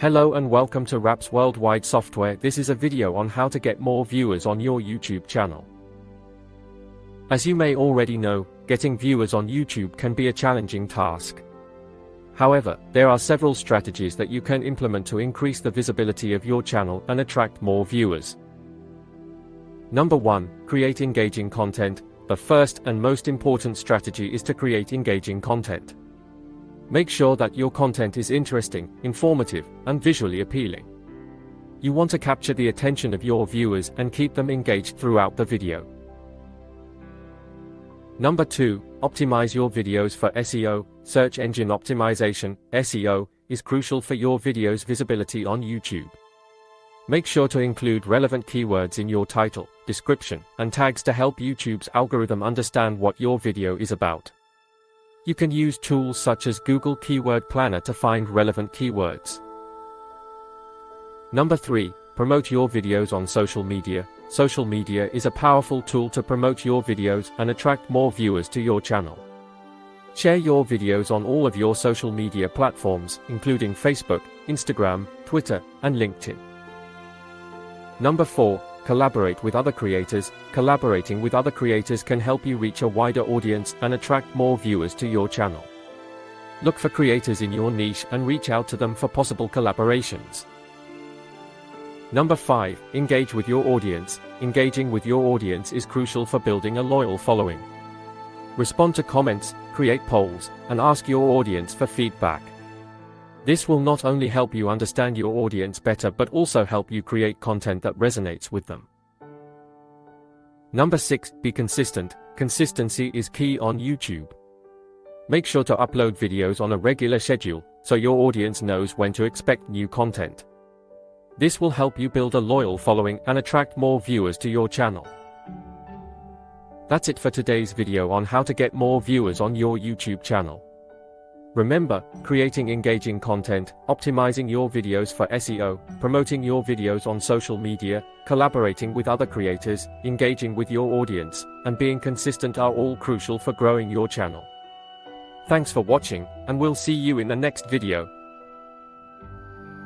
Hello and welcome to RapzWorldWide software. This is a video on how to get more viewers on your YouTube channel. As you may already know, getting viewers on YouTube can be a challenging task. However, there are several strategies that you can implement to increase the visibility of your channel and attract more viewers. Number 1. Create engaging content. The first and most important strategy is to create engaging content. Make sure that your content is interesting, informative, and visually appealing. You want to capture the attention of your viewers and keep them engaged throughout the video. Number 2. Optimize your videos for SEO. Search engine optimization, SEO, is crucial for your video's visibility on YouTube. Make sure to include relevant keywords in your title, description, and tags to help YouTube's algorithm understand what your video is about. You can use tools such as Google Keyword Planner to find relevant keywords. Number 3. Promote your videos on social media. Social media is a powerful tool to promote your videos and attract more viewers to your channel. Share your videos on all of your social media platforms, including Facebook, Instagram, Twitter, and LinkedIn. Number 4. Collaborate with other creators. Collaborating with other creators can help you reach a wider audience and attract more viewers to your channel. Look for creators in your niche and reach out to them for possible collaborations. Number 5. Engage with your audience. Engaging with your audience is crucial for building a loyal following. Respond to comments, create polls, and ask your audience for feedback. This will not only help you understand your audience better but also help you create content that resonates with them. Number 6. Be consistent. Consistency is key on YouTube. Make sure to upload videos on a regular schedule, so your audience knows when to expect new content. This will help you build a loyal following and attract more viewers to your channel. That's it for today's video on how to get more viewers on your YouTube channel. Remember, creating engaging content, optimizing your videos for SEO, promoting your videos on social media, collaborating with other creators, engaging with your audience, and being consistent are all crucial for growing your channel. Thanks for watching, and we'll see you in the next video.